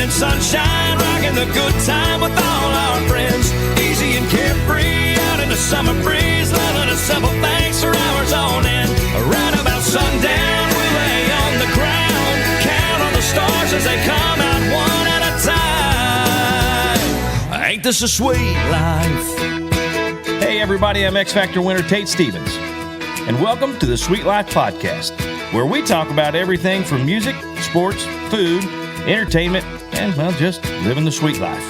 morning sunshine, rocking the good time with all our friends. Easy and carefree, out in the summer breeze, loving a simple things for hours on end. Right about sundown, we lay on the ground, count on the stars as they come out one at a time. Ain't this a sweet life? Hey everybody, I'm X Factor winner Tate Stevens, and welcome to the Sweet Life Podcast, where we talk about everything from music, sports, food, entertainment, and, well, just living the sweet life.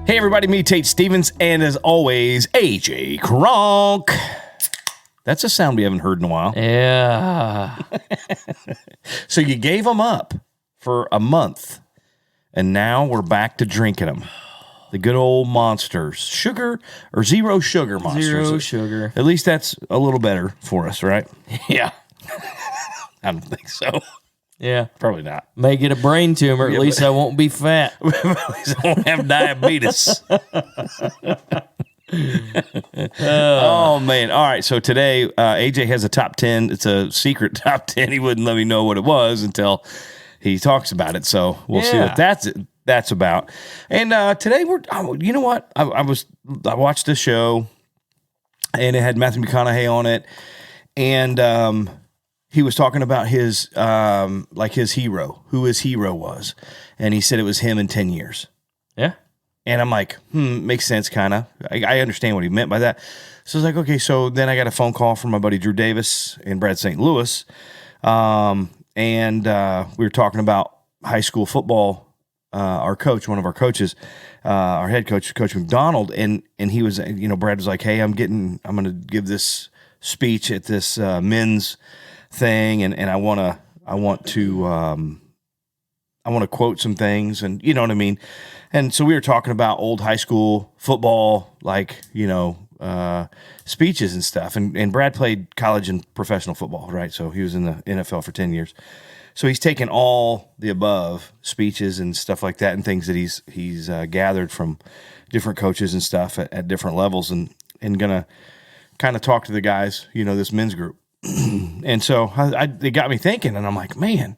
Hey everybody, me Tate Stevens, and as always, AJ Kronk. That's a sound we haven't heard in a while. Yeah. So you gave them up for a month, and now we're back to drinking them. The good old monsters. Sugar or zero sugar monsters. Zero sugar. At least that's a little better for us, right? Yeah. I don't think so. Yeah. Probably not. May get a brain tumor. At least I won't be fat. At least I won't have diabetes. Oh, man. All right. So today, AJ has a top 10. It's a secret top 10. He wouldn't let me know what it was until he talks about it. So we'll see what that's about. And today you know what? I watched the show, and it had Matthew McConaughey on it, and he was talking about his his hero, who his hero was, and he said it was him in 10 years. Yeah. And I'm like, makes sense, kind of. I understand what he meant by that. So I was like, okay. So then I got a phone call from my buddy Drew Davis and Brad St. Louis, and we were talking about high school football. Our coach, one of our coaches, our head coach, Coach McDonald, and he was, Brad was like, hey, I'm going to give this speech at this men's thing, and I want to quote some things, and you know what I mean. And so we were talking about old high school football, speeches and stuff. And Brad played college and professional football, right? So he was in the NFL for 10 years. So he's taken all the above speeches and stuff like that, and things that he's gathered from different coaches and stuff at different levels, and gonna kind of talk to the guys, this men's group. And so it got me thinking, and I'm like, man,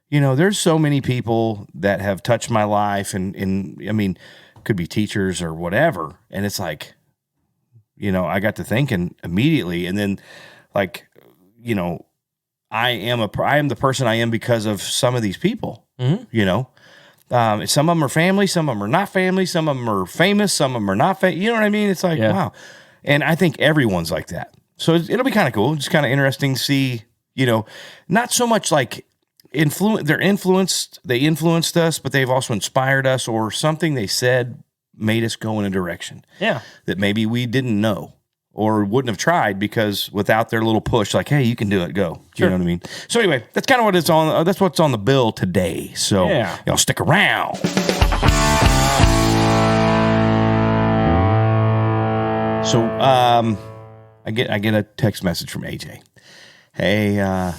there's so many people that have touched my life, and I mean, could be teachers or whatever, and it's like, I got to thinking immediately, and then I am the person I am because of some of these people. Mm-hmm. Some of them are family, some of them are not family, some of them are famous, some of them are not famous. You know what I mean? It's like, wow. And I think everyone's like that. So it'll be kind of cool. It's kind of interesting to see, not so much like they influenced us, but they've also inspired us, or something they said made us go in a direction. Yeah. That maybe we didn't know or wouldn't have tried, because without their little push, like, hey, you can do it, go. Sure. You know what I mean? So anyway, that's kind of what it's on. That's what's on the bill today. So y'all stick around. So I get a text message from AJ. Hey, I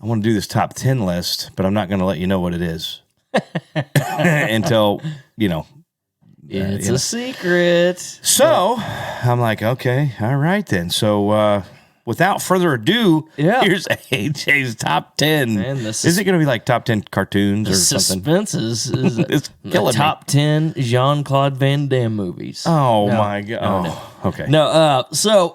want to do this top 10 list, but I'm not going to let you know what it is until, It's a secret. So I'm like, okay, all right then. So without further ado, here's AJ's top 10. Man, is it going to be like top 10 cartoons or something? Suspense is it's the top 10 Jean-Claude Van Damme movies. Oh, my God. No. Okay. No, so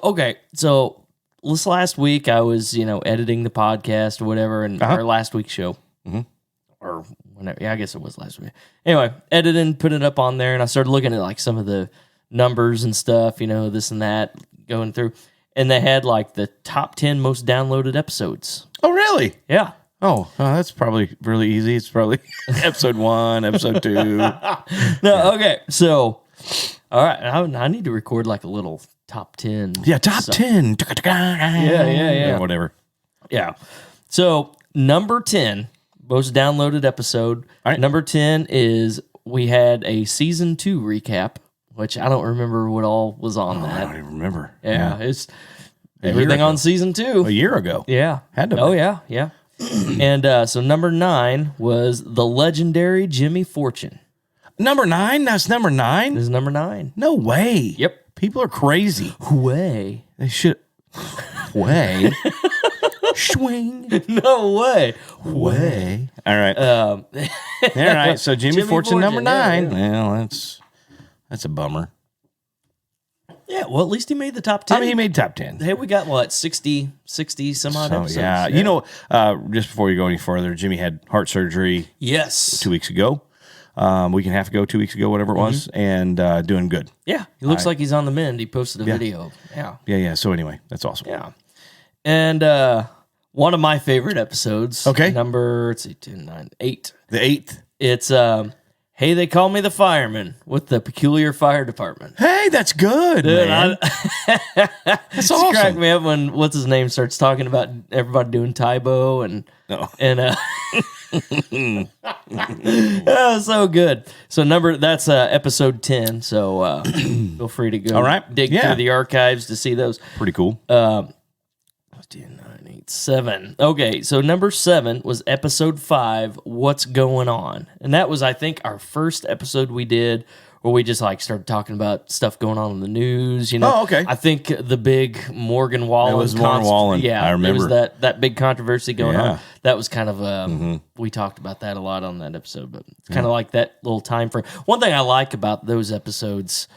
this last week I was, editing the podcast or whatever, and our last week's show. Mm-hmm. Or whenever, I guess it was last week. Anyway, editing, put it up on there, and I started looking at like some of the numbers and stuff, this and that, going through, and they had like the top 10 most downloaded episodes. Oh, really? Yeah. Oh, that's probably really easy. It's probably episode 1, episode 2. Okay. So, all right, I need to record like a little top 10. Yeah, top 10. Yeah. Or whatever. Yeah. So, number 10. Most downloaded episode. All right. Number 10 is we had a season 2 recap, which I don't remember what all was on that. I don't even remember. Yeah. It's everything on season 2. A year ago. Yeah. Had to be. Oh, yeah. And so number 9 was the legendary Jimmy Fortune. Number 9? That's number 9? This is number 9. No way. Yep. People are crazy. Way. They should. Way. Swing. No way. Way. All right. All right. So Jimmy Fortune number 9. Yeah. Well, that's a bummer. Yeah, well, at least he made the top 10. I mean, he made top 10. Hey, we got what, 60 some odd episodes? Yeah. You know, just before you go any further, Jimmy had heart surgery Yes. 2 weeks ago. Week and a half ago, 2 weeks ago, whatever it was, and doing good. Yeah, he looks like he's on the mend. He posted a video. Yeah. Yeah. So anyway, that's awesome. Yeah. And one of my favorite episodes. Okay. Number, let's see, 10, 9, 8. The 8th. It's, Hey, They Call Me the Fireman with the Peculiar Fire Department. Hey, that's good, Dude, man. That's awesome. Cracked me up when what's his name starts talking about everybody doing Tybo and oh, so good. So that's episode 10. So feel free to go dig through the archives to see those. Pretty cool. 10, 9, 8, 7. Okay, so number 7 was episode 5, What's Going On? And that was, I think, our first episode we did where we just like started talking about stuff going on in the news. You know, Oh, okay. I think the big Morgan Wallen. It was Morgan Wallen. Yeah, I remember. It was that big controversy going Yeah. on. That was kind of we talked about that a lot on that episode, but it's kind of like that little time frame. One thing I like about those episodes,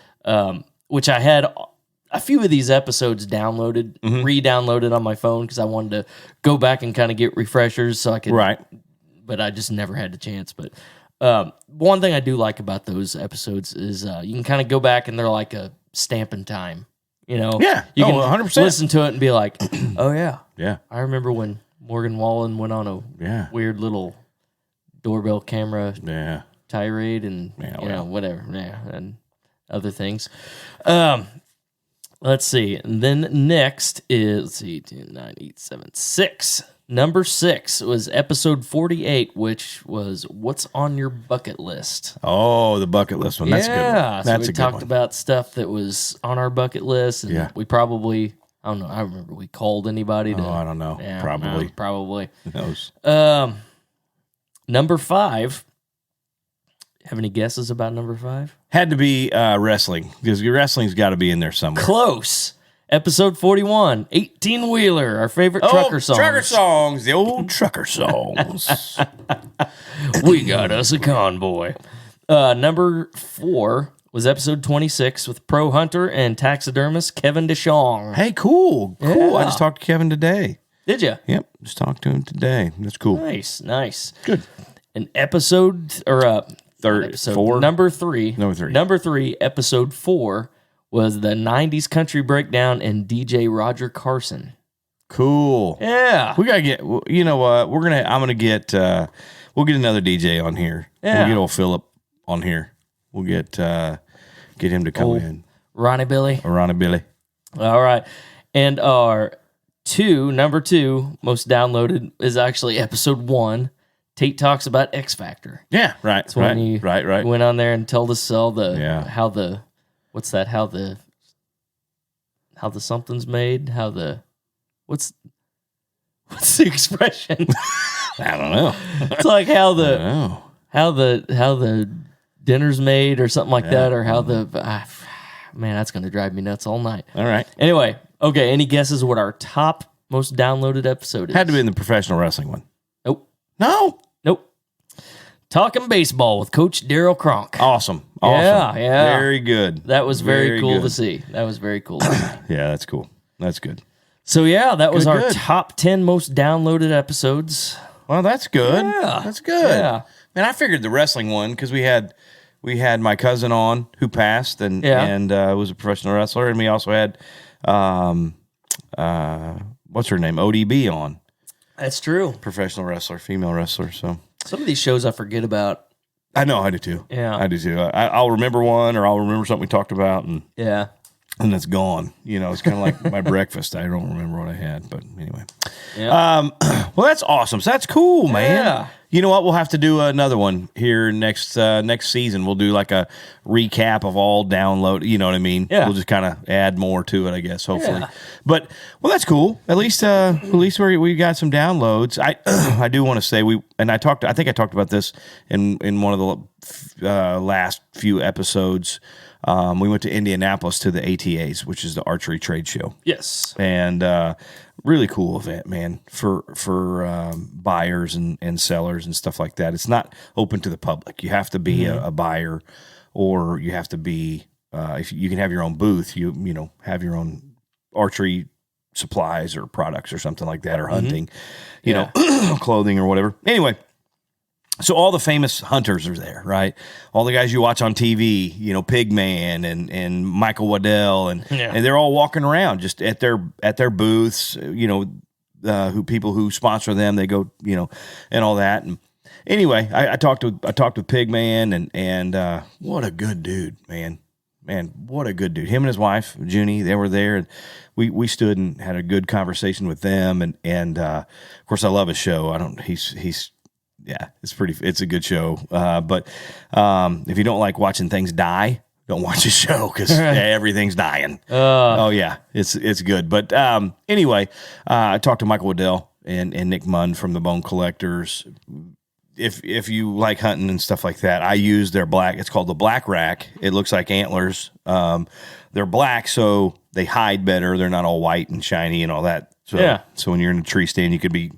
which I had a few of these episodes downloaded, re-downloaded on my phone because I wanted to go back and kind of get refreshers so I could. Right. But I just never had the chance. But one thing I do like about those episodes is you can kind of go back and they're like a stamp in time. You know? Yeah. You can 100%. listen to it and be like, oh, yeah. Yeah. I remember when Morgan Wallen went on a weird little doorbell camera tirade and you know, whatever. Yeah. And other things. Let's see. And then next is, 10, 9, 8, 7, 6. Number 6 was episode 48, which was What's on Your Bucket List? Oh, the bucket list one. That's a good one. That's so a we good talked one. about stuff that was on our bucket list. And we probably, I don't know, I remember we called anybody to. Oh, I don't know. Yeah, Probably. Probably. Who knows? Number 5. Have any guesses about number 5? Had to be wrestling because your wrestling's got to be in there somewhere. Close. Episode 41, 18-Wheeler, our favorite trucker songs. Trucker songs, the old trucker songs. We got us a convoy. Number 4 was episode 26 with pro hunter and taxidermist Kevin DeShong. Hey, cool. Yeah. I just talked to Kevin today. Did you? Yep, just talked to him today. That's cool. Nice. Good. An episode, or Four? Number 3. Number 3. Episode 4 was the 90s country breakdown and DJ Roger Carson. Cool. Yeah. We gotta get. You know what? I'm gonna get. We'll get another DJ on here. Yeah. We'll get old Philip on here. We'll get him to come in. Ronnie Billy. Or Ronnie Billy. All right. And our number 2 most downloaded is actually episode 1. Tate talks about X Factor. Yeah. Right. That's when he went on there and told us all how the something's made, what's the expression? I don't know. It's like how the dinner's made or something like that, or how man, that's gonna drive me nuts all night. All right. Anyway, okay. Any guesses what our top most downloaded episode is? Had to be in the professional wrestling one. Nope. No. Talking baseball with Coach Daryl Cronk. Awesome. Yeah. Very good. That was very cool good. to see. Yeah, that's cool. That's good. So yeah, that was our Good. top 10 most downloaded episodes. Well, that's good. Yeah. That's good. Yeah. Man, I figured the wrestling one because we had my cousin on who passed and was a professional wrestler, and we also had what's her name, ODB on. That's true. Professional wrestler, female wrestler. So Some of these shows I forget about. I know, I do too. Yeah. I do too. I'll remember one, or I'll remember something we talked about, and it's gone. You know, it's kind of like my breakfast. I don't remember what I had, but anyway. Yeah. Well, that's awesome. So that's cool, man. Yeah. You know what? We'll have to do another one here next season. We'll do like a recap of all download. You know what I mean? Yeah. We'll just kind of add more to it, I guess. Hopefully. Yeah. But that's cool. At least we got some downloads. I do want to say I think I talked about this in one of the last few episodes. we went to Indianapolis to the ATAs, which is the archery trade show. Yes. And really cool event, man, for buyers and sellers and stuff like that. It's not open to the public. You have to be a buyer, or you have to be if you can have your own booth. You know, have your own archery supplies or products or something like that, or hunting, you know, clothing or whatever. Anyway. So all the famous hunters are there, right? All the guys you watch on TV, you know, Pigman and Michael Waddell, and they're all walking around just at their booths. You know, people who sponsor them, they go, you know, and all that. And anyway, I talked with Pigman, and what a good dude, man, what a good dude. Him and his wife Junie, they were there, and we stood and had a good conversation with them. And of course, I love his show. Yeah, it's a good show. But if you don't like watching things die, don't watch the show, because everything's dying. Oh yeah, it's good. But anyway, I talked to Michael Waddell and Nick Munn from the Bone Collectors. If you like hunting and stuff like that, I use their black. It's called the Black Rack. It looks like antlers. They're black, so they hide better. They're not all white and shiny and all that. So when you're in a tree stand, you could be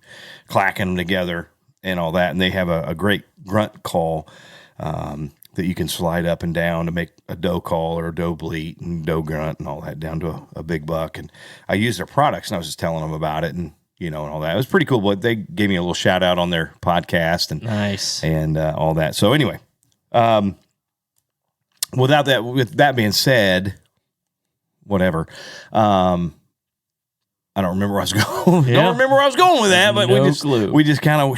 clacking them together and all that. And they have a great grunt call that you can slide up and down to make a doe call or a doe bleat and doe grunt and all that down to a big buck. And I use their products, and I was just telling them about it, and you know, and all that. It was pretty cool. But they gave me a little shout out on their podcast and nice and all that. So anyway, with that being said, whatever. I don't remember where I was going. Don't remember where I was going with that, but we just kind of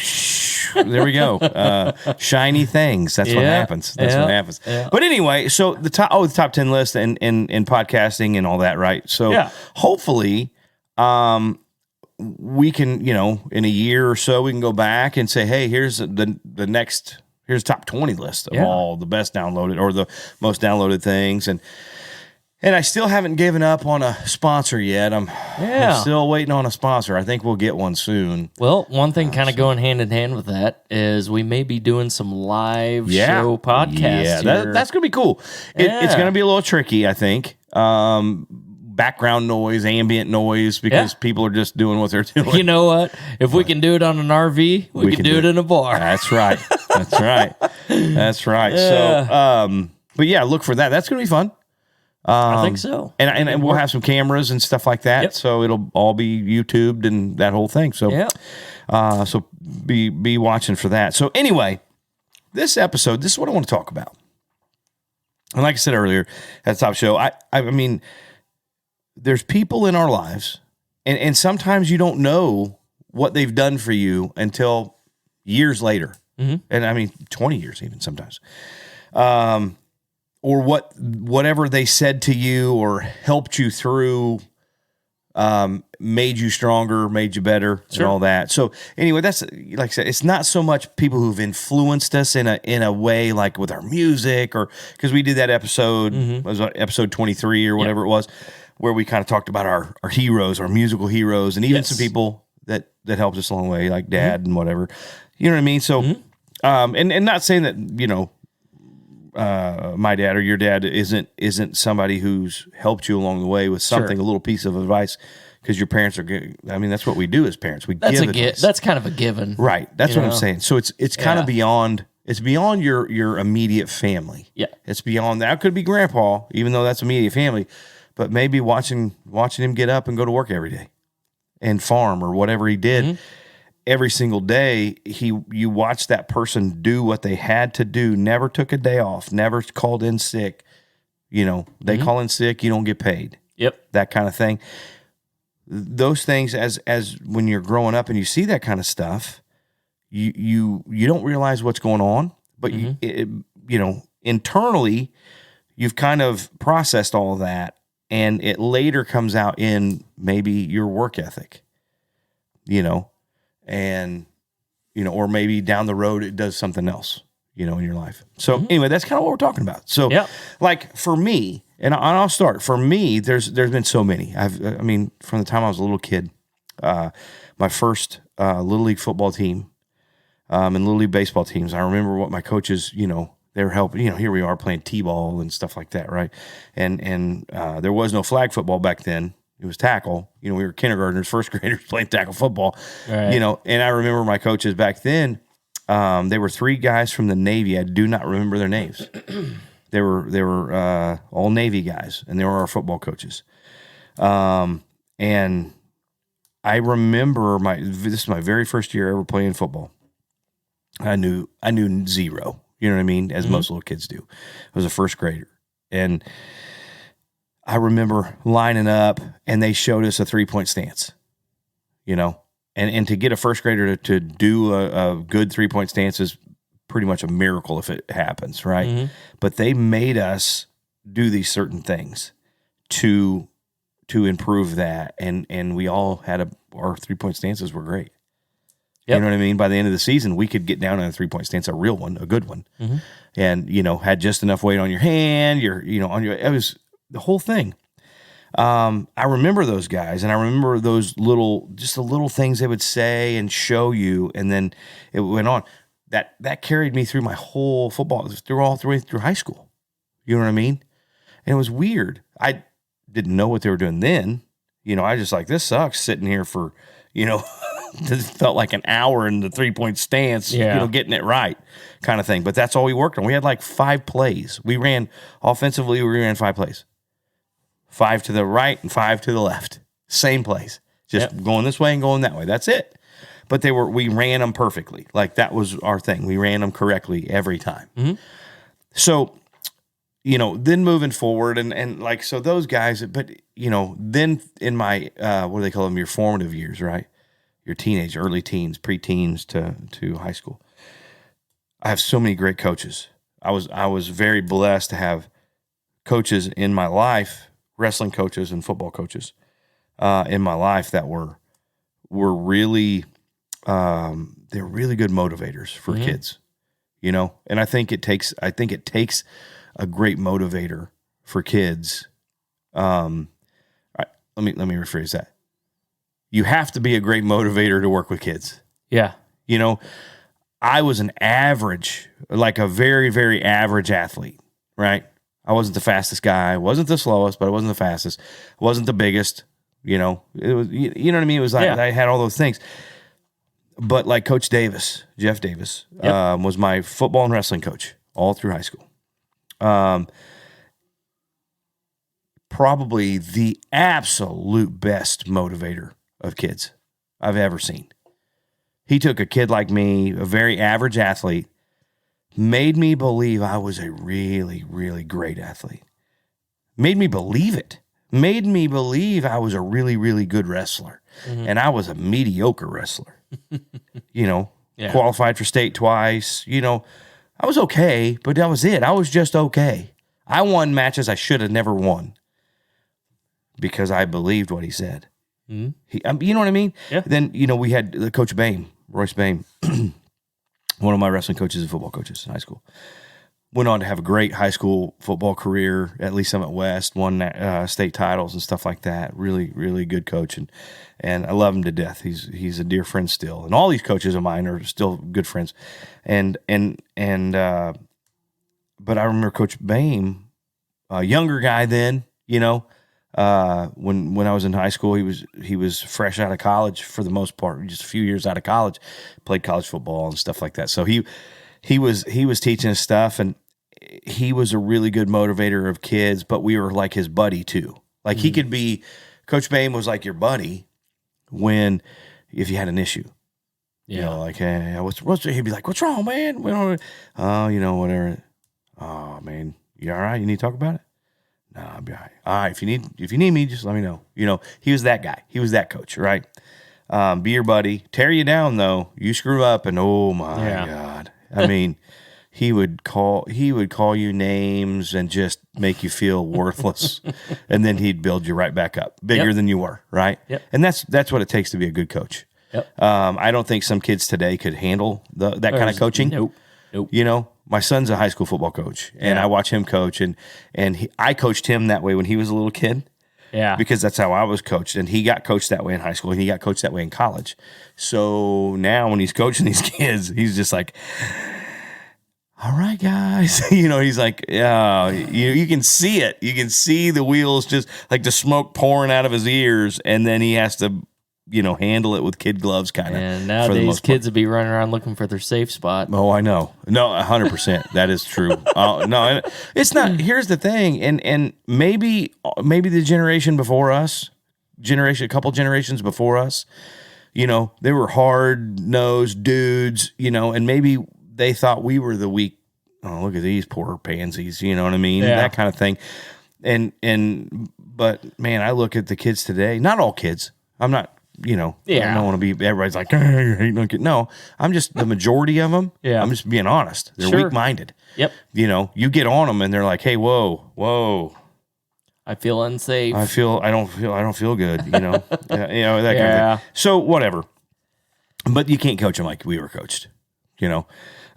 there we go. Shiny things. That's what happens. That's what happens. Yeah. But anyway, so the top 10 list in podcasting and all that, right? So hopefully, we can, you know, in a year or so, we can go back and say, hey, here's the next, here's top 20 list of all the best downloaded or the most downloaded things. And I still haven't given up on a sponsor yet. I'm still waiting on a sponsor. I think we'll get one soon. Well, one thing kind of going hand in hand with that is we may be doing some live show podcasts. Yeah, that's going to be cool. It's going to be a little tricky, I think. Background noise, ambient noise, because people are just doing what they're doing. You know what? If we can do it on an RV, we can do it in a bar. That's right. That's right. That's right. Yeah. So, but yeah, look for that. That's going to be fun. I think so. And we'll have some cameras and stuff like that. Yep. So it'll all be YouTubed and that whole thing. So, so be watching for that. So anyway, this episode, this is what I want to talk about. And like I said earlier at the top show, I mean, there's people in our lives, and sometimes you don't know what they've done for you until years later. Mm-hmm. And I mean, 20 years even sometimes. Or whatever they said to you or helped you through made you stronger, made you better, and all that. So anyway, that's, like I said, it's not so much people who've influenced us in a way like with our music, or because we did that episode, was episode 23 or whatever it was, where we kind of talked about our heroes, our musical heroes, and even some people that helped us along the way, like Dad and whatever. You know what I mean? So, and not saying that, you know, my dad or your dad isn't somebody who's helped you along the way with something, a little piece of advice, because your parents are good. I mean, that's what we do as parents. We give advice. That's kind of a given, right? That's what I'm saying. So it's kind of beyond. It's beyond your immediate family. Yeah, it's beyond that. It could be grandpa, even though that's immediate family, but maybe watching him get up and go to work every day, and farm or whatever he did. Every single day, you watch that person do what they had to do, never took a day off, never called in sick. You know, they call in sick, you don't get paid. Yep. That kind of thing. Those things, as when you're growing up and you see that kind of stuff, you don't realize what's going on, but you know, internally, you've kind of processed all of that, and it later comes out in maybe your work ethic, you know. And, you know, or maybe down the road it does something else, you know, in your life. So anyway, that's kind of what we're talking about. So like for me, and I'll start, for me, there's been so many. I mean, from the time I was a little kid, my first Little League football team and Little League baseball teams, I remember what my coaches, you know, They were helping, here we are playing T-ball and stuff like that, right? And there was no flag football back then. It was tackle. We were kindergartners, first graders playing tackle football, Right. And I remember my coaches back then, they were 3 guys from the Navy. I do not remember their names. They were all Navy guys, and they were our football coaches. And I remember this is my very first year ever playing football. I knew zero, you know what I mean, as most little kids do. I was a first grader, and I remember lining up, and they showed us a 3-point stance, and to get a first grader to do a good 3-point stance is pretty much a miracle if it happens, right? Mm-hmm. But they made us do these certain things to improve that, and we all had our 3-point stances were great. Yep. You know what I mean? By the end of the season, we could get down on a 3-point stance, a real one, a good one, and had just enough weight on your hand. It was the whole thing. I remember those guys, and I remember those the little things they would say and show you, and then it went on. That carried me through my whole football, all the way through high school. You know what I mean? And it was weird. I didn't know what they were doing then. I just like, this sucks sitting here for, it felt like an hour in the 3-point stance, getting it right kind of thing. But that's all we worked on. We had like 5 plays. We ran 5 plays. 5 to the right and 5 to the left. Same plays. Just going this way and going that way. That's it. But we ran them perfectly. Like, that was our thing. We ran them correctly every time. Mm-hmm. So, then moving forward and like, so those guys, but, then in my, what do they call them? Your formative years, right? Your teenage, early teens, preteens to high school. I have so many great coaches. I was very blessed to have coaches in my life, wrestling coaches and football coaches in my life that were really, they're really good motivators for kids, and I think it takes a great motivator for kids. Let me rephrase that. You have to be a great motivator to work with kids. Yeah. I was an average, like a very, very average athlete, right? I wasn't the fastest guy. I wasn't the slowest, but I wasn't the fastest. I wasn't the biggest, it was, what I mean? It was like, I had all those things. But like Coach Davis, Jeff Davis, was my football and wrestling coach all through high school. Probably the absolute best motivator of kids I've ever seen. He took a kid like me, a very average athlete, made me believe I was a really, really great athlete. Made me believe it. Made me believe I was a really, really good wrestler. Mm-hmm. And I was a mediocre wrestler. Qualified for state twice. I was okay, but that was it. I was just okay. I won matches I should have never won because I believed what he said. Mm-hmm. You know what I mean? Yeah. Then, we had Coach Royce Bain, one of my wrestling coaches and football coaches in high school. Went on to have a great high school football career at Lee Summit West, won state titles and stuff like that. Really, really good coach, and I love him to death. He's a dear friend still, and all these coaches of mine are still good friends. But I remember Coach Bain, a younger guy then, when I was in high school, he was fresh out of college for the most part, just a few years out of college, played college football and stuff like that. So he was teaching us stuff, and he was a really good motivator of kids, but we were like his buddy too. Like he could be, Coach Bain was like your buddy if you had an issue. Yeah. Like, hey, he'd be like, what's wrong, man? Whatever. Oh man, you all right? You need to talk about it? No, I'll be all right. All right, if you need me, just let me know. He was that guy. He was that coach, right? Be your buddy. Tear you down though. You screw up, and oh my God. I mean, he would call you names and just make you feel worthless, and then he'd build you right back up, bigger than you were, right? Yep. And that's what it takes to be a good coach. Yep. I don't think some kids today could handle that kind of coaching. Nope. My son's a high school football coach, and I watch him coach, and I coached him that way when he was a little kid. Yeah, because that's how I was coached, and he got coached that way in high school, and he got coached that way in college. So now when he's coaching these kids, he's just like, all right, guys. He's like, yeah, you can see it. You can see the wheels, just like the smoke pouring out of his ears. And then he has to, handle it with kid gloves kind of. And nowadays kids would be running around looking for their safe spot. Oh, I know. No, 100%. That is true. No, it's not. Here's the thing. And maybe the generation before us, a couple generations before us, they were hard-nosed dudes, and maybe they thought we were the weak. Oh, look at these poor pansies. You know what I mean? Yeah. That kind of thing. But man, I look at the kids today. Not all kids. I'm not. I don't want to be. Everybody's like, you're hating on kids. No, I'm just the majority of them. Yeah. I'm just being honest. They're weak-minded. Yep. You get on them and they're like, hey, whoa. I feel unsafe. I don't feel good. That kind of thing. So whatever. But you can't coach them like we were coached.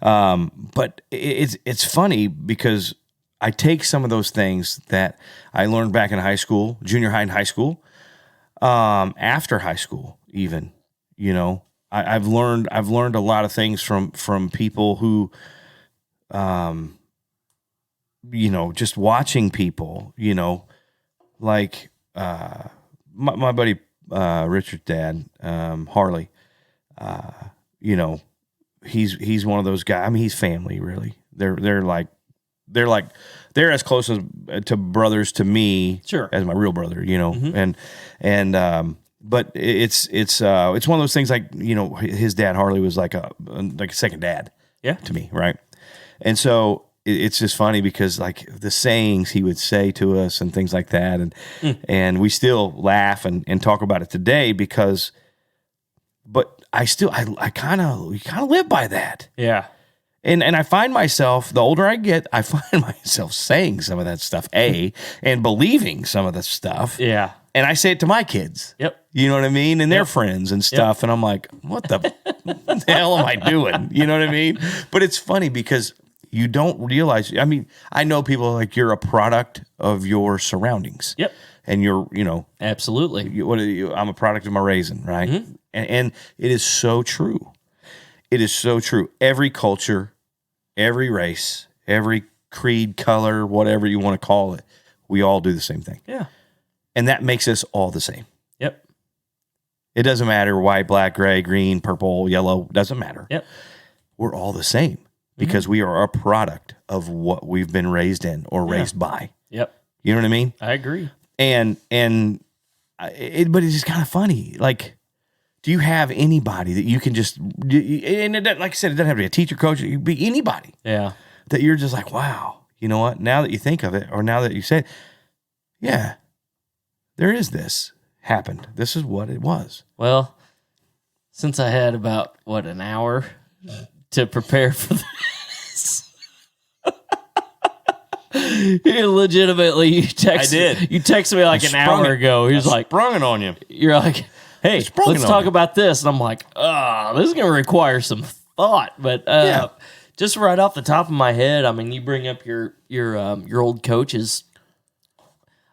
But it's funny because I take some of those things that I learned back in high school, junior high and high school, after high school, even, I've learned a lot of things from people who, just watching people, like, my buddy, Richard's dad, Harley, he's one of those guys. I mean, he's family, really. They're as close to brothers to me, sure, as my real brother, but it's one of those things like, his dad Harley was like a second dad, to me, right? And so it's just funny because like the sayings he would say to us and things like that, and we still laugh and talk about it today but I kind of live by that. Yeah. And I find myself, the older I get, I find myself saying some of that stuff, and believing some of the stuff. Yeah. And I say it to my kids. Yep. You know what I mean? And their friends and stuff. And I'm like, what the hell am I doing? You know what I mean? But it's funny because you don't realize, I mean, I know people like you're a product of your surroundings. Yep. And you're, absolutely. I'm a product of my raising, right? Mm-hmm. And it is so true. It is so true. Every culture, every race, every creed, color, whatever you want to call it, we all do the same thing. Yeah. And that makes us all the same. Yep. It doesn't matter white, black, gray, green, purple, yellow, doesn't matter. Yep. We're all the same because we are a product of what we've been raised in or raised by. Yep. You know what I mean? I agree. But it's just kind of funny. Like, do you have anybody that you can just, and like I said, it doesn't have to be a teacher, coach, it could be anybody. Yeah. That you're just like, wow, you know what? Now that you think of it, or now that you say, yeah, there is this happened. This is what it was. Well, since I had about, an hour to prepare for this. Legitimately, you texted me like an hour ago. He was like, sprung it on you. You're like, hey, let's talk about this. And I'm like, this is going to require some thought. But just right off the top of my head, I mean, you bring up your old coaches.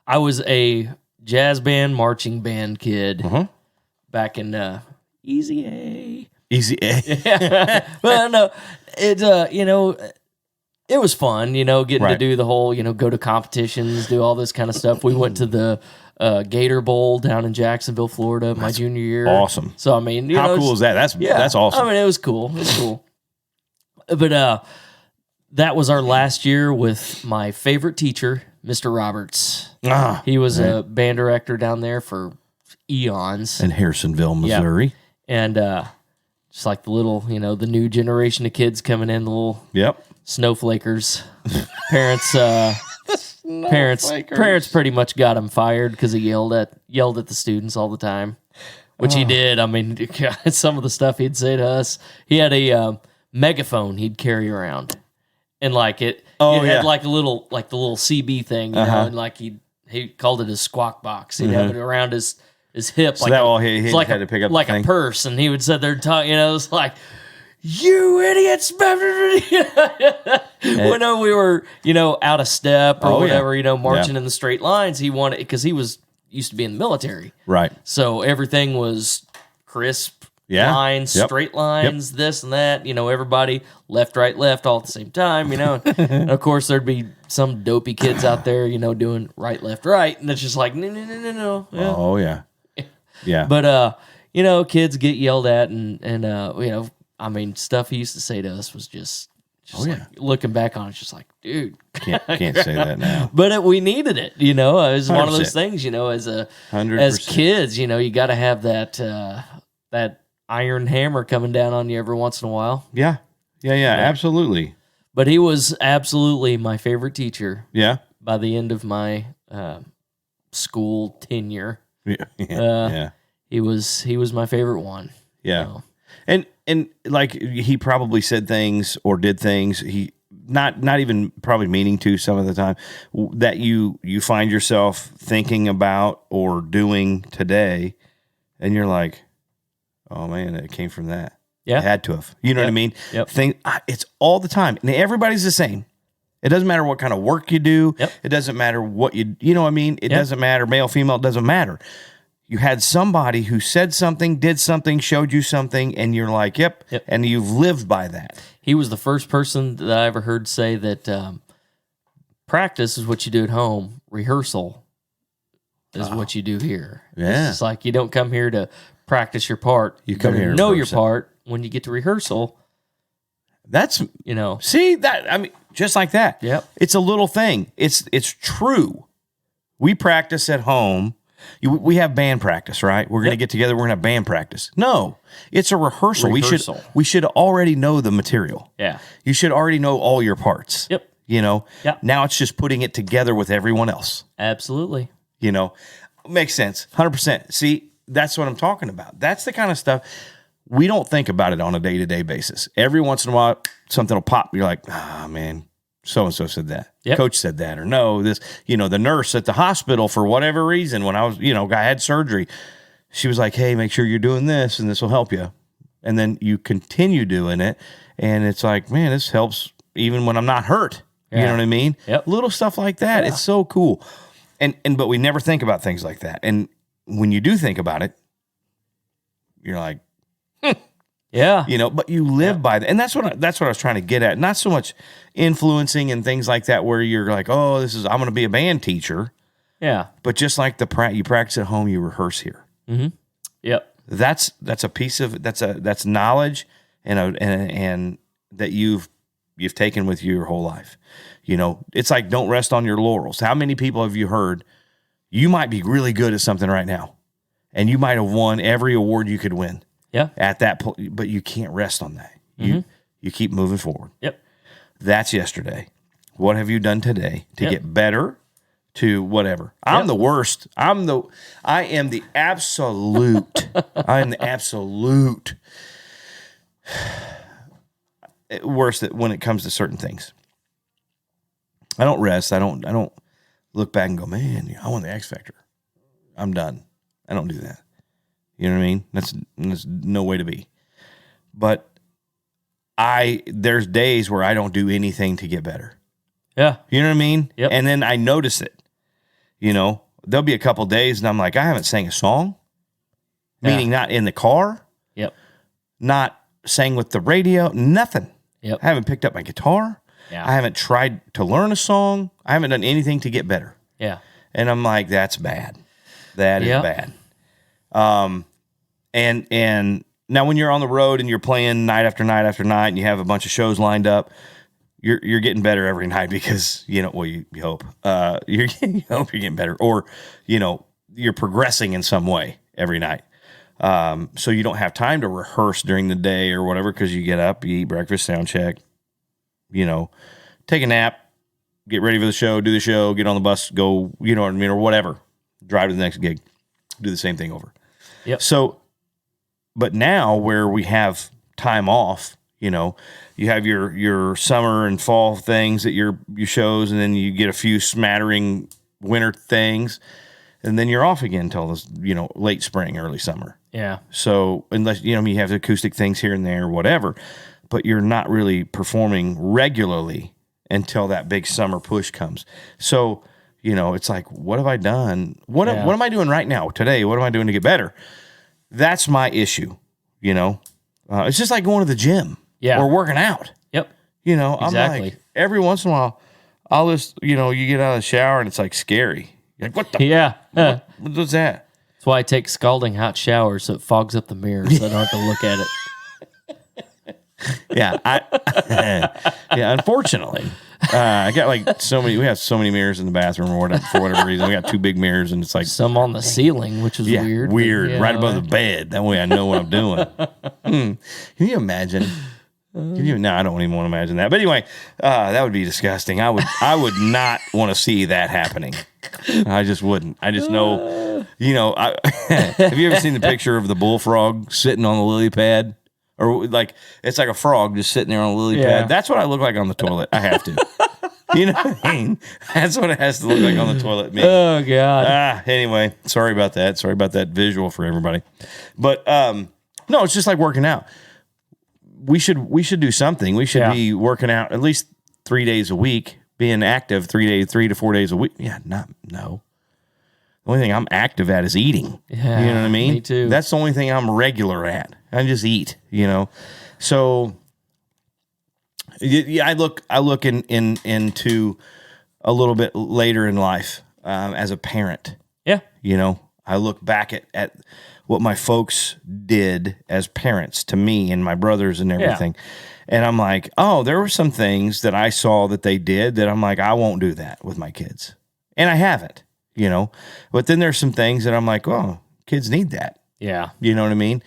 I was a jazz band, marching band kid back in Easy A. Easy A. Yeah. But no, it was fun, getting to do the whole, go to competitions, do all this kind of stuff. We went to the Gator Bowl down in Jacksonville, Florida, my junior year. Awesome. So, I mean, how cool is that? That's awesome. I mean, it was cool. It's cool. But that was our last year with my favorite teacher, Mr. Roberts. He was a band director down there for eons. In Harrisonville, Missouri. Yep. And just like the little, the new generation of kids coming in, the little snowflakers. Parents pretty much got him fired because he yelled at the students all the time, which he did. I mean, some of the stuff he'd say to us. He had a megaphone he'd carry around, and had like the little CB thing, and like he called it his squawk box. He'd have it around his hip, so like he had to pick up like a purse, and he would sit there and talk. It's like, you idiots! When we were, out of step or whatever, marching in the straight lines, he wanted, because he used to be in the military, right? So everything was crisp, lines, Yep. straight lines, this and that. Everybody left, right, left, all at the same time. And of course, there'd be some dopey kids out there, doing right, left, right, and it's just like no. Yeah. Oh yeah, yeah. But kids get yelled at, and stuff he used to say to us was just looking back on it, it's just like, dude, can't say that now. But we needed it, it was one of 100%. those things, as 100%. kids, you got to have that iron hammer coming down on you every once in a while. Yeah, absolutely. But he was absolutely my favorite teacher. Yeah, By the end of my school tenure, yeah. he was my favorite one. Yeah. And like he probably said things or did things he not even probably meaning to some of the time that you find yourself thinking about or doing today, and you're like, oh man, it came from that. Yeah, it had to have. You know what I mean? Yep. It's all the time, and everybody's the same. It doesn't matter what kind of work you do. Yep. It doesn't matter what you know what I mean? It doesn't matter, male, female, it doesn't matter. You had somebody who said something, did something, showed you something, and you're like, yep. And you've lived by that. He was the first person that I ever heard say that practice is what you do at home. Rehearsal is what you do here. Yeah. It's just like you don't come here to practice your part. You come here to know your rehearse it. part. When you get to rehearsal, That's you see that, I mean, just like that. Yep. It's a little thing. It's true. We practice at home. We have band practice, right? We're going to get together. We're going to have band practice. No, it's a rehearsal. We should already know the material. Yeah. You should already know all your parts. Yep. Yep. Now it's just putting it together with everyone else. Absolutely. Makes sense. 100%. See, that's what I'm talking about. That's the kind of stuff we don't think about it on a day-to-day basis. Every once in a while, something will pop. You're like, man, so-and-so said that. Yep. Coach said that. Or no, this, the nurse at the hospital for whatever reason, when I was, I had surgery, she was like, hey, make sure you're doing this and this will help you. And then you continue doing it. And it's like, man, this helps even when I'm not hurt. Yeah. You know what I mean? Yep. Little stuff like that. Yeah. It's so cool. But we never think about things like that. And when you do think about it, you're like, yeah. But you live by that. And that's what I was trying to get at. Not so much influencing and things like that where you're like, oh, I'm going to be a band teacher. Yeah. But just like you practice at home, you rehearse here. Mm-hmm. Yep. That's a piece of that's knowledge and that you've taken with you your whole life. It's like, don't rest on your laurels. How many people have you heard? You might be really good at something right now, and you might have won every award you could win. Yeah. At that point, but you can't rest on that. You keep moving forward. Yep. That's yesterday. What have you done today to get better to whatever? I'm the worst. I am the absolute. I am the absolute worst when it comes to certain things. I don't rest. I don't look back and go, man, I won the X Factor. I'm done. I don't do that. You know what I mean? That's no way to be. But there's days where I don't do anything to get better. Yeah. You know what I mean? Yep. And then I notice it. There'll be a couple days and I'm like, I haven't sang a song. Meaning not in the car. Yep. Not sang with the radio. Nothing. Yep. I haven't picked up my guitar. Yeah. I haven't tried to learn a song. I haven't done anything to get better. Yeah. And I'm like, that's bad. That is bad. And now when you're on the road and you're playing night after night after night and you have a bunch of shows lined up, you're getting better every night because, you hope. You hope you're getting better. Or, you're progressing in some way every night. So you don't have time to rehearse during the day or whatever because you get up, you eat breakfast, sound check, take a nap, get ready for the show, do the show, get on the bus, go, you know what I mean, or whatever. Drive to the next gig, do the same thing over. Yep. So, but now where we have time off, you have your summer and fall things at your shows, and then you get a few smattering winter things, and then you're off again until this, late spring, early summer. Yeah. So unless, you have the acoustic things here and there, whatever, but you're not really performing regularly until that big summer push comes. So, it's like, what have I done? What am I doing right now today? What am I doing to get better? That's my issue. You know, it's just like going to the gym Yeah. or working out. Yep. You know, Exactly. I'm like, every once in a while, I'll just, you know, you get out of the shower and it's like scary. You're like, what the? Yeah. What was that? That's why I take scalding hot showers so it fogs up the mirror so I don't have to look at it. Yeah, yeah. Unfortunately, I got like so many. We have so many mirrors in the bathroom or whatever, for whatever reason. We got 2 big mirrors, and it's like Some on the ceiling, which is weird. weird, but, right above the bed. That way, I know what I'm doing. Can you imagine? No, I don't even want to imagine that. But anyway, that would be disgusting. I would not want to see that happening. I just wouldn't. I just know. You know, have you ever seen the picture of the bullfrog sitting on the lily pad? Or like it's like a frog just sitting there on a lily pad. That's what I look like on the toilet. I have to. You know what I mean? That's what it has to look like on the toilet. Me. Oh God. Anyway, sorry about that. Sorry about that visual for everybody. But no, it's just like working out. We should do something. We should be working out at least 3 days a week, being active 3 to 4 days a week. Yeah, no. The only thing I'm active at is eating. Yeah, you know what I mean? me too. That's the only thing I'm regular at. I just eat, you know. So yeah, I look into a little bit later in life as a parent. Yeah. You know, I look back at what my folks did as parents to me and my brothers and everything. And I'm like, oh, there were some things that I saw that they did that I'm like, I won't do that with my kids. And I haven't. You know, but then there's some things that I'm like, oh, kids need that. Yeah. You know what I mean?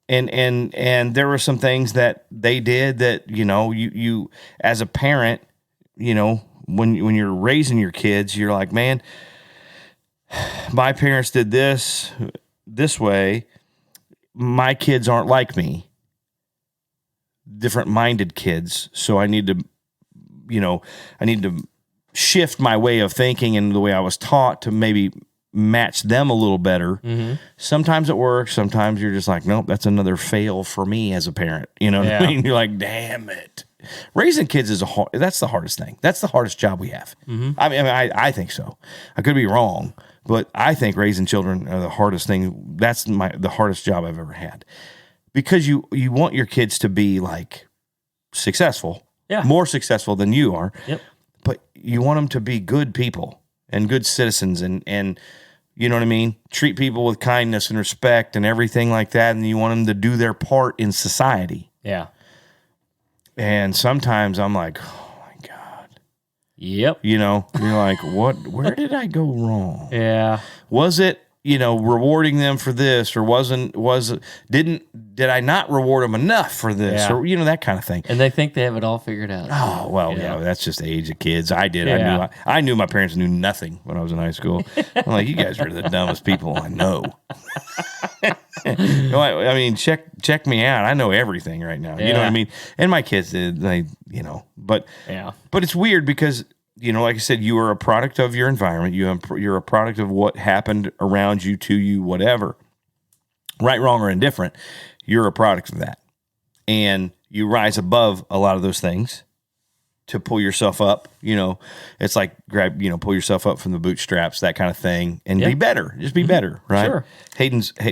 And there were some things that they did that, you know, you as a parent, you know, when you're raising your kids, you're like, man, my parents did this way. My kids aren't like me. Different minded kids. So I need to shift my way of thinking and the way I was taught to maybe match them a little better. Mm-hmm. Sometimes it works. Sometimes you're just like, nope, that's another fail for me as a parent. You know what I mean? You're like, damn it. Raising kids that's the hardest thing. That's the hardest job we have. Mm-hmm. I think so. I could be wrong, but I think raising children are the hardest thing. That's the hardest job I've ever had, because you want your kids to be like successful, more successful than you are. Yep. But you want them to be good people and good citizens and you know what I mean? Treat people with kindness and respect and everything like that. And you want them to do their part in society. Yeah. And sometimes I'm like, oh my God. Yep. You know, you're like, where did I go wrong? Yeah. Was it, you know, rewarding them for this, or did I not reward them enough for this, or, you know, that kind of thing. And they think they have it all figured out. Oh, well, yeah, that's just the age of kids. I did. Yeah. I knew my parents knew nothing when I was in high school. I'm like, you guys are the dumbest people I know. I mean, check me out. I know everything right now. You know what I mean? And my kids did, you know, but it's weird because, you know, like I said, you are a product of your environment. You're a product of what happened around you, to you, whatever. Right, wrong, or indifferent, you're a product of that. And you rise above a lot of those things to pull yourself up. You know, it's like pull yourself up from the bootstraps, that kind of thing, and be better. Just be better, right? Sure.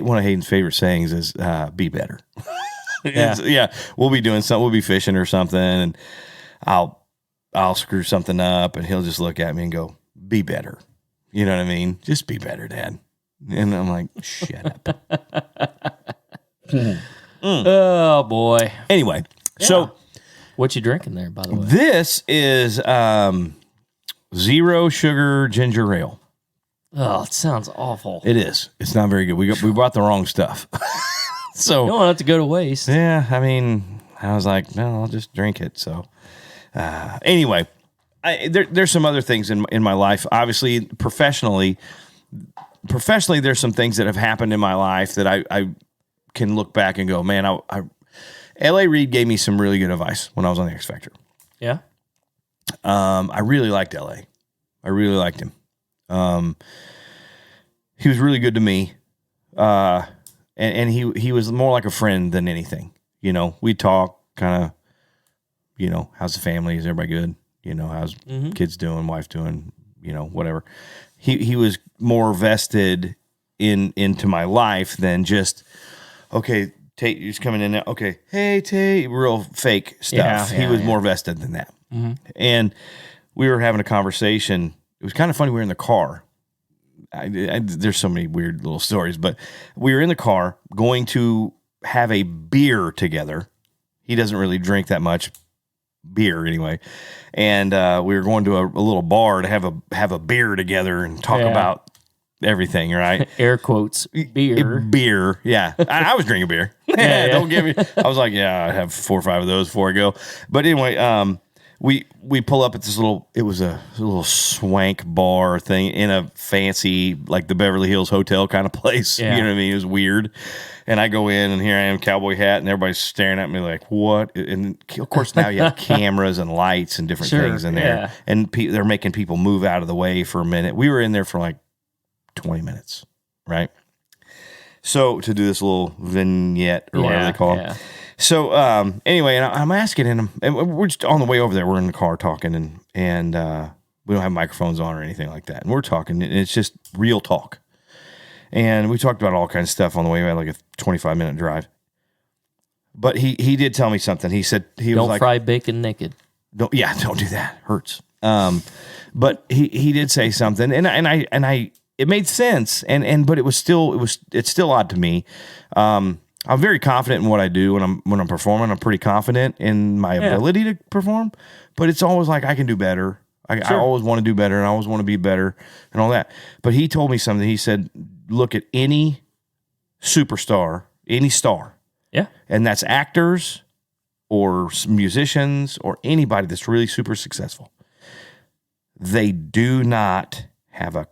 One of Hayden's favorite sayings is be better. We'll be doing something. We'll be fishing or something, and I'll screw something up, and he'll just look at me and go, be better. You know what I mean? Just be better, Dad. And I'm like, shut up. Oh, boy. Anyway, so what you drinking there, by the way? This is zero sugar ginger ale. Oh, it sounds awful. It is. It's not very good. We bought the wrong stuff. So you don't want it to go to waste. Yeah, I mean, I was like, no, I'll just drink it. So anyway, there's some other things in my life. Obviously, professionally, there's some things that have happened in my life that I can look back and go, man, L.A. Reid gave me some really good advice when I was on the X Factor. Yeah. I really liked L.A. I really liked him. He was really good to me. And he was more like a friend than anything. You know, we talk kind of, you know, how's the family? Is everybody good? You know, how's kids doing, wife doing, you know, whatever. He was more vested into my life than just, okay, Tate, you're just coming in now. Okay, hey, Tate, real fake stuff. He was more vested than that. Mm-hmm. And we were having a conversation. It was kind of funny. We were in the car. There's so many weird little stories, but we were in the car going to have a beer together. He doesn't really drink that much beer anyway. And we were going to a little bar to have a beer together and talk about everything, right? Air quotes, beer. Beer, yeah. I was drinking beer. Don't give me. I was like, yeah, I'd have 4 or 5 of those before I go. But anyway, we pull up at this it was a little swank bar thing in a fancy, like the Beverly Hills Hotel kind of place. Yeah. You know what I mean? It was weird. And I go in, and here I am, cowboy hat, and everybody's staring at me like, what? And of course, now you have cameras and lights and different things in there. Yeah. And they're making people move out of the way for a minute. We were in there for like 20 minutes, right? So to do this little vignette or whatever they call it. So anyway, and I'm asking him, and we're just on the way over there. We're in the car talking, and we don't have microphones on or anything like that. And we're talking, and it's just real talk. And we talked about all kinds of stuff on the way. We had like a 25-minute drive. But he did tell me something. He said he was like, "Don't fry bacon naked." Don't do that. Hurts. But he did say something, and I it made sense, but it's still odd to me. I'm very confident in what I do when I'm performing. I'm pretty confident in my ability to perform, but it's always like I can do better. I always want to do better, and I always want to be better and all that. But he told me something. He said, look at any superstar, any star. Yeah. And that's actors or musicians or anybody that's really super successful. They do not have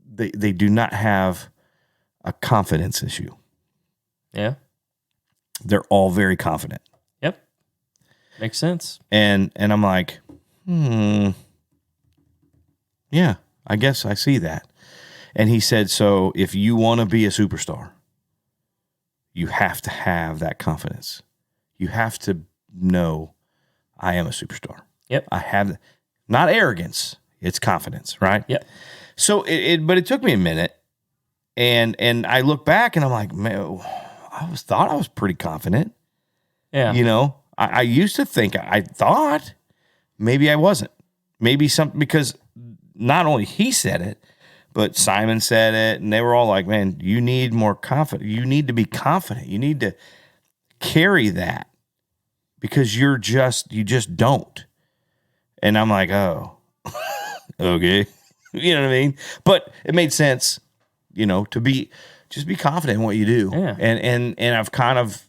they do not have a confidence issue. Yeah. They're all very confident. Yep. Makes sense. And I'm like, yeah, I guess I see that. And he said, so if you want to be a superstar, you have to have that confidence. You have to know I am a superstar. Yep. I have, not arrogance, it's confidence, right? Yep. So but it took me a minute, and I look back and I'm like, man, I thought I was pretty confident. Yeah. You know, I used to think, I thought maybe I wasn't. Maybe something, because not only he said it, but Simon said it, and they were all like, man, you need more confidence. You need to be confident. You need to carry that, because you just don't. And I'm like, oh, okay. You know what I mean? But it made sense, to be confident in what you do. Yeah. And I've kind of,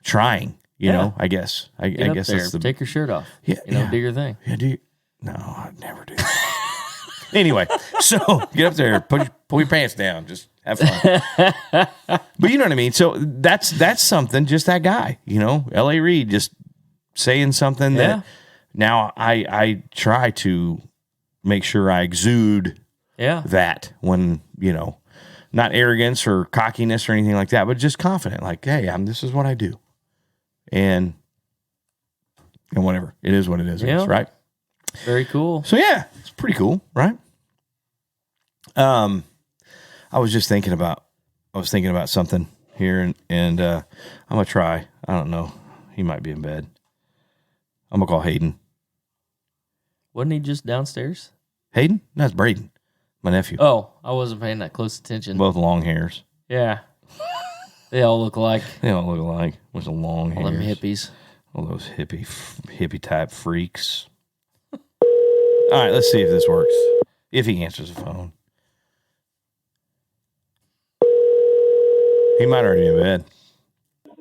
trying, I guess. I guess there, that's take your shirt off. Yeah. Do your thing. Yeah, no, I'd never do that. Anyway, so get up there, pull your pants down, just have fun. But you know what I mean? So that's something, just that guy, L.A. Reid, just saying something that now I try to make sure I exude that when, not arrogance or cockiness or anything like that, but just confident, like, hey, this is what I do. And whatever. It is what it is, I guess, right? Very cool. So yeah, it's pretty cool, right? I was thinking about something here, and I'm gonna try. I don't know. He might be in bed. I'm gonna call Hayden. Wasn't he just downstairs? Hayden? No, that's Braden, my nephew. Oh, I wasn't paying that close attention. Both long hairs. Yeah. They all look alike. They all look alike with the long hairs. All them hippies. All those hippie type freaks. All right, let's see if this works. If he answers the phone. He might already be in bed.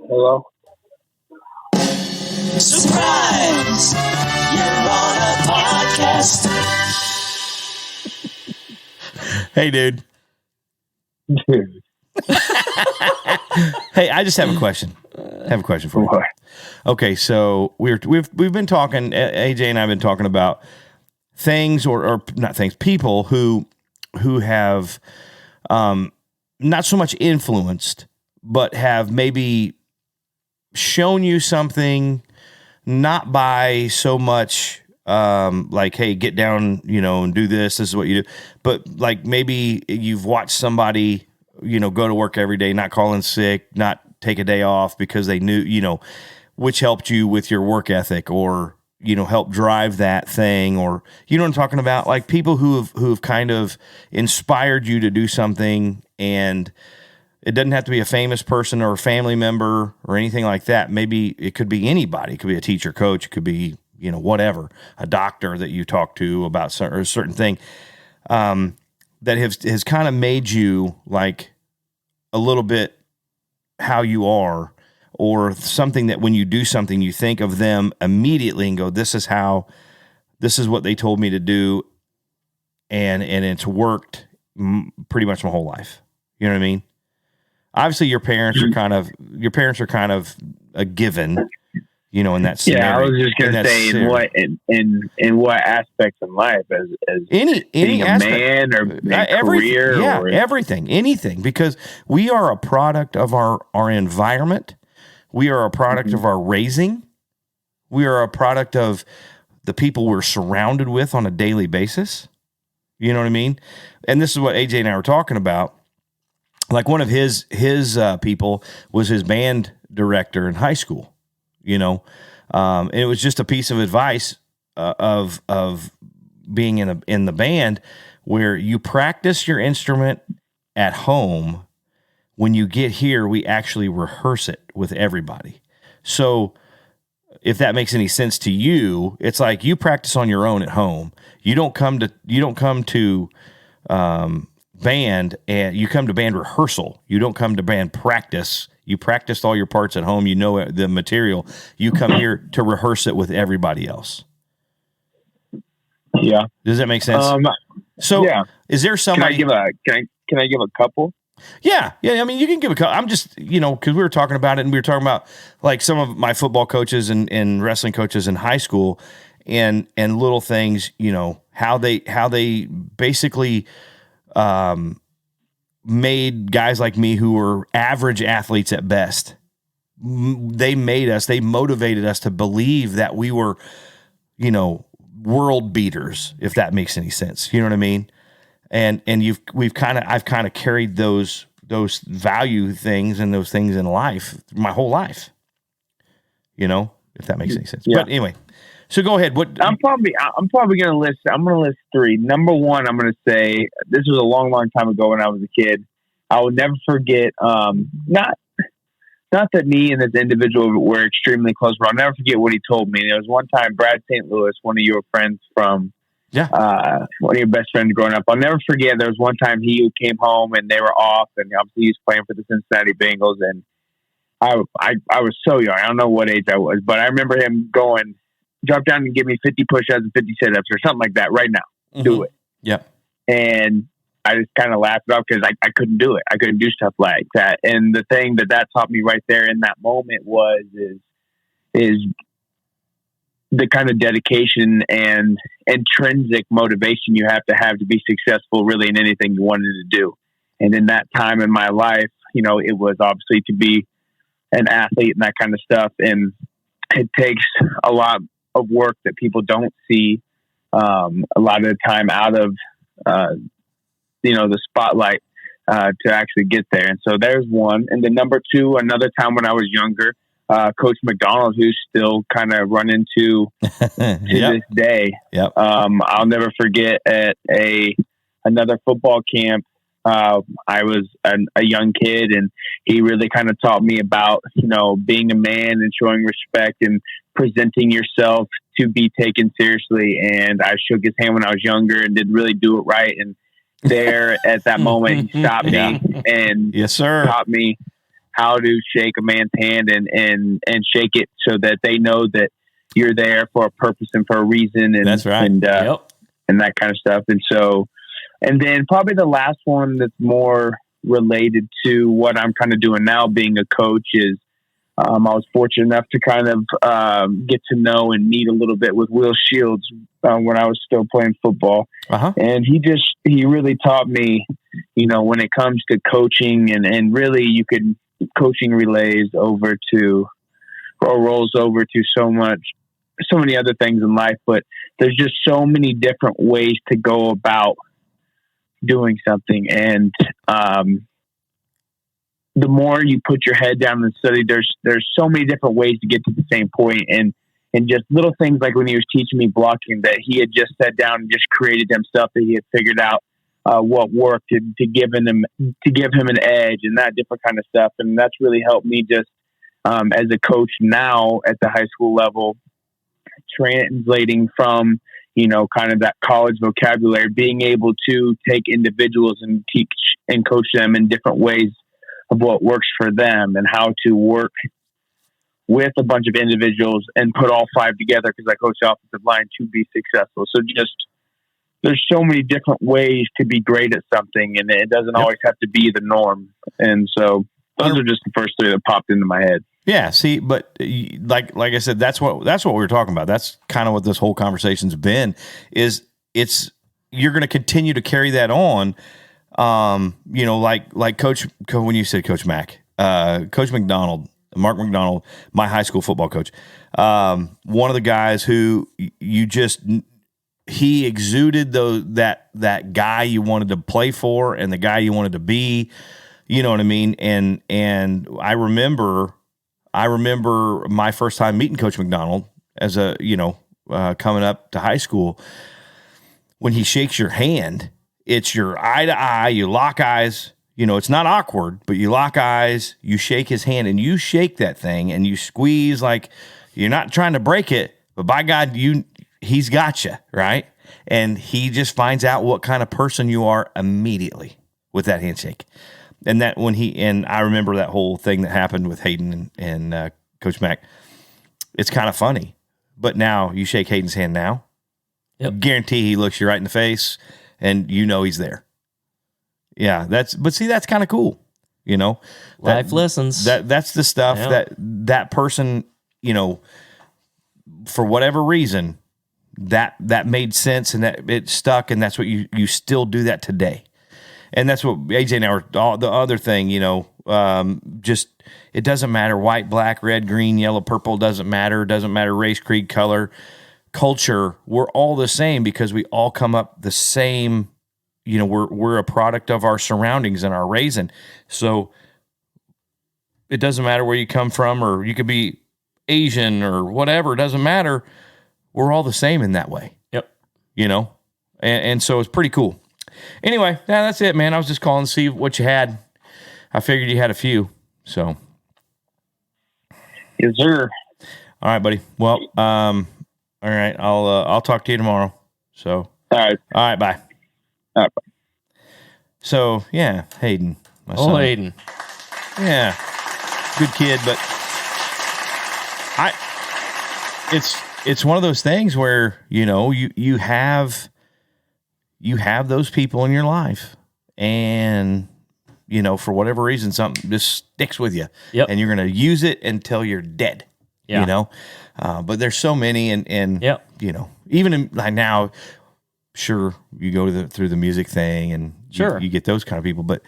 Hello? Surprise! You're on a podcast. Hey, dude. Dude. Hey, I just have a question. For you. What? Okay, so we've been talking. AJ and I have been talking about things, or not things, people who have not so much influenced, but have maybe shown you something, not by so much like, hey, get down, and do this. This is what you do. But like maybe you've watched somebody go to work every day, not call in sick, not take a day off because they knew, which helped you with your work ethic or, help drive that thing, or, you know what I'm talking about? Like people who've kind of inspired you to do something, and it doesn't have to be a famous person or a family member or anything like that. Maybe it could be anybody. It could be a teacher, coach. It could be, whatever, a doctor that you talk to about a certain thing, that has kind of made you like a little bit how you are, or something that when you do something, you think of them immediately and go, this is what they told me to do. And it's worked pretty much my whole life. You know what I mean? Obviously your parents are kind of a given, in that scenario. Yeah, I was just going to say in what aspects in life as any being aspect, a man or career, or everything, anything, because we are a product of our environment. We are a product of our raising. We are a product of the people we're surrounded with on a daily basis. You know what I mean? And this is what AJ and I were talking about. Like one of his people was his band director in high school, and it was just a piece of advice of being in the band, where you practice your instrument at home. When you get here, we actually rehearse it with everybody. So if that makes any sense to you, it's like you practice on your own at home. You don't come to band, and you come to band rehearsal. You don't come to band practice. You practiced all your parts at home. You know the material. You come here to rehearse it with everybody else. Yeah. Does that make sense? So yeah. Is there somebody? Can I give a couple? Yeah. I mean, you can give a couple. I'm just, because we were talking about it, and we were talking about like some of my football coaches and wrestling coaches in high school, and little things, how they basically made guys like me who were average athletes at best. They motivated us to believe that we were, world beaters, if that makes any sense. You know what I mean? And I've kind of carried those value things and those things in life my whole life. If that makes any sense. Yeah. But anyway, so go ahead. I'm probably going to list. I'm going to list three. Number one, I'm going to say this was a long, long time ago when I was a kid. I will never forget. Not that me and this individual were extremely close, but I'll never forget what he told me. And it was one time, Brad St. Louis, one of your friends from. Yeah. One of your best friends growing up. I'll never forget. There was one time he came home and they were off, and obviously he was playing for the Cincinnati Bengals. And I was so young. I don't know what age I was, but I remember him going, drop down and give me 50 push-ups and 50 sit-ups or something like that right now. Mm-hmm. Do it. Yep. And I just kind of laughed it off because I couldn't do it. I couldn't do stuff like that. And the thing that taught me right there in that moment is the kind of dedication and intrinsic motivation you have to be successful really in anything you wanted to do. And in that time in my life, it was obviously to be an athlete and that kind of stuff. And it takes a lot of work that people don't see a lot of the time out of, the spotlight to actually get there. And so there's one. And then number two, another time when I was younger, Coach McDonald, who's still kind of run into to this day. Yep. I'll never forget at another football camp. I was a young kid, and he really kind of taught me about, being a man and showing respect and presenting yourself to be taken seriously. And I shook his hand when I was younger and didn't really do it right. And there at that moment, he stopped me and yes, sir. Taught me how to shake a man's hand and shake it so that they know that you're there for a purpose and for a reason. And that's right. And that kind of stuff. And then probably the last one that's more related to what I'm kind of doing now, being a coach, is I was fortunate enough to kind of get to know and meet a little bit with Will Shields when I was still playing football. Uh-huh. And he really taught me, when it comes to coaching and really you could coaching relays over to or rolls over to so many other things in life, but there's just so many different ways to go about doing something. And the more you put your head down and study, there's so many different ways to get to the same point. And just little things like when he was teaching me blocking, that he had just sat down and just created himself, that he had figured out what worked to give him an edge and that different kind of stuff. And that's really helped me just as a coach now at the high school level, translating from, kind of that college vocabulary, being able to take individuals and teach and coach them in different ways of what works for them and how to work with a bunch of individuals and put all five together, because I coach offensive line, to be successful. So just, there's so many different ways to be great at something, and it doesn't always have to be the norm. And so those are just the first three that popped into my head. Yeah, see, but like I said, that's what we were talking about. That's kind of what this whole conversation's been. You're going to continue to carry that on. Like Coach, when you said Coach Mack, Coach McDonald, Mark McDonald, my high school football coach, one of the guys who he exuded that guy you wanted to play for and the guy you wanted to be. You know what I mean? And I remember my first time meeting Coach McDonald as coming up to high school. When he shakes your hand, it's your eye to eye, you lock eyes, it's not awkward, but you lock eyes, you shake his hand, and you shake that thing and you squeeze like you're not trying to break it, but by God, he's got you, right? And he just finds out what kind of person you are immediately with that handshake. And that and I remember that whole thing that happened with Hayden and Coach Mack. It's kind of funny, but now you shake Hayden's hand now, guarantee he looks you right in the face, and he's there. Yeah, that's kind of cool, Life lessons. That's the stuff that person, for whatever reason, that made sense and that it stuck, and that's what you still do that today. And that's what AJ and I were, the other thing, just, it doesn't matter, white, black, red, green, yellow, purple, doesn't matter race, creed, color, culture, we're all the same because we all come up the same, we're a product of our surroundings and our raising. So it doesn't matter where you come from, or you could be Asian or whatever, it doesn't matter. We're all the same in that way. Yep. And so it's pretty cool. Anyway, that's it, man. I was just calling to see what you had. I figured you had a few, so. Yes, sir. All right, buddy. Well, all right. I'll talk to you tomorrow. So. All right, bye. All right, bye. So, yeah, Hayden, my son. Hayden. Yeah, good kid, but it's one of those things where, you have those people in your life, and, for whatever reason, something just sticks with you. Yep. And you're going to use it until you're dead, but there's so many, and yep. Even like now, sure, you go through the music thing, and sure, you get those kind of people, but,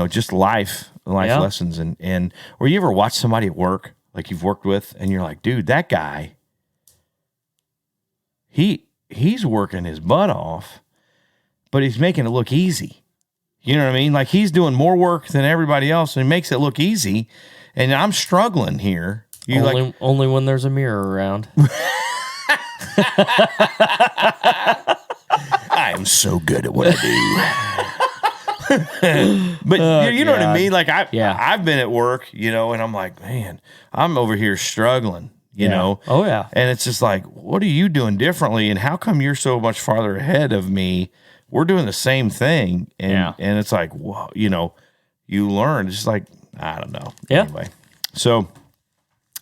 just life lessons, and, or you ever watch somebody at work, like you've worked with, and you're like, dude, that guy, he's working his butt off, but he's making it look easy. You know what I mean? Like, he's doing more work than everybody else, and he makes it look easy. And I'm struggling here. Only when there's a mirror around. I am so good at what I do. But you know what I mean? Like, I've been at work, and I'm like, man, I'm over here struggling. You know? Oh, yeah. And it's just like, what are you doing differently? And how come you're so much farther ahead of me? We're doing the same thing. And it's like, whoa, you learn. It's just like, I don't know. Yeah. Anyway. So,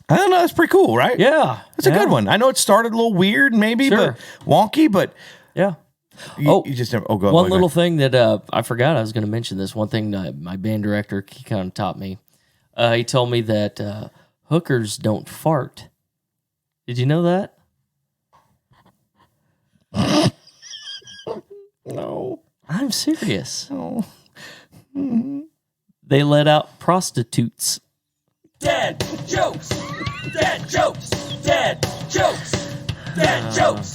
I don't know. That's pretty cool, right? Yeah. It's a good one. I know it started a little weird, maybe, but wonky, but. Yeah. You just never, go one little thing that I forgot I was going to mention this. One thing that my band director, he kind of taught me. He told me that hookers don't fart. Did you know that? No. I'm serious. No. They let out prostitutes. Dead jokes. Dead jokes. Dead jokes. Dead jokes.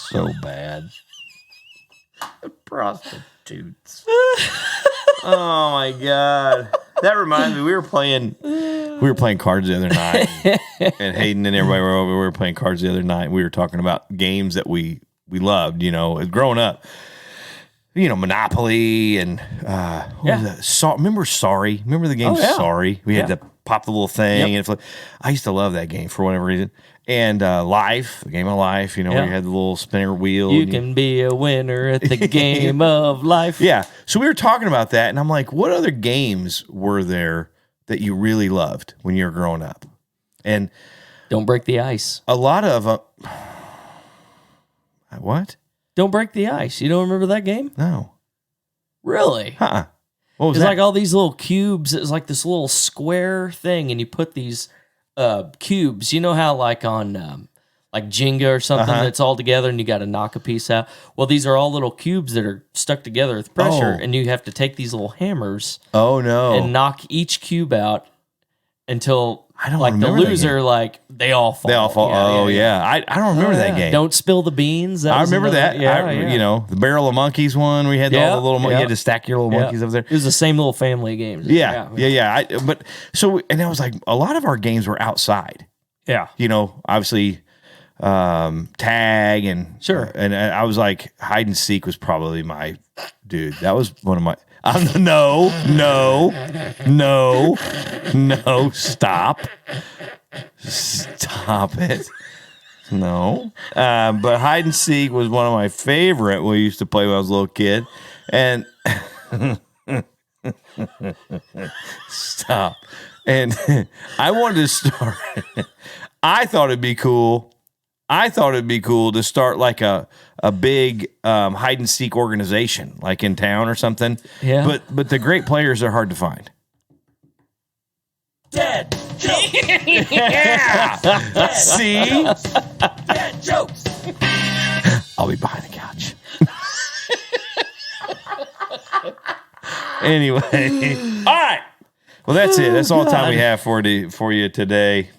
So bad. Prostitutes. Oh my god. That reminds me, we were playing cards the other night. And Hayden and everybody were over. We were playing cards the other night. We were talking about games that we loved, growing up. Monopoly and what was that? Remember Sorry? Remember the game Sorry? We had to pop the little thing. And I used to love that game for whatever reason. And Life, the game of life, where you had the little spinner wheel. You can be a winner at the game of life. Yeah. So we were talking about that, and I'm like, what other games were there that you really loved when you were growing up? And Don't Break the Ice. a lot of what? Don't Break the Ice. You don't remember that game? No. Really? What was It's that? like all these little cubes. It's like this little square thing, and you put these cubes. You know how like on like Jenga or something that's all together, and you got to knock a piece out. Well, these are all little cubes that are stuck together with pressure, and you have to take these little hammers. Oh no! And knock each cube out until I don't like the remember that loser, game. like they all fall. They all fall. Yeah. I don't remember that game. Don't spill the beans. I remember that. The Barrel of Monkeys one. We had all the little. You had to stack your little monkeys up there. It was the same little family games. Yeah. And I was like, a lot of our games were outside. Yeah. Obviously, tag and Sure. And I was like, hide and seek was probably my dude. That was one of my. No, stop it. No. But hide and seek was one of my favorite we used to play when I was a little kid. And stop. And I wanted to start. I thought it'd be cool to start like a big hide and seek organization, like in town or something. Yeah. But the great players are hard to find. Dead jokes. Yeah. See? Dead jokes. I'll be behind the couch. Anyway. All right. Well, that's it. That's all the time we have for you today.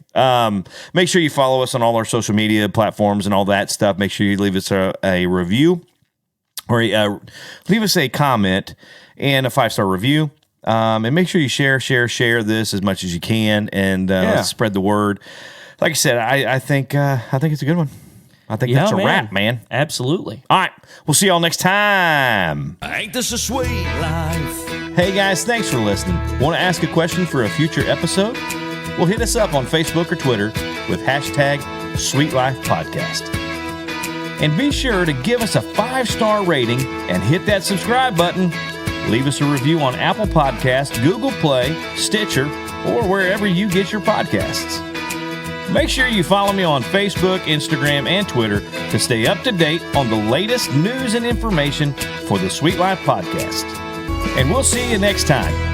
Make sure you follow us on all our social media platforms and all that stuff. Make sure you leave us a review or leave us a comment and a 5-star review. And make sure you share this as much as you can, and let's spread the word. Like I said, I think it's a good one. I think that's a wrap, man. Absolutely. All right. We'll see y'all next time. Ain't this a sweet life? Hey, guys, thanks for listening. Want to ask a question for a future episode? Well, hit us up on Facebook or Twitter with hashtag Sweet Life Podcast. And be sure to give us a 5-star rating and hit that subscribe button. Leave us a review on Apple Podcasts, Google Play, Stitcher, or wherever you get your podcasts. Make sure you follow me on Facebook, Instagram, and Twitter to stay up to date on the latest news and information for the Sweet Life Podcast. And we'll see you next time.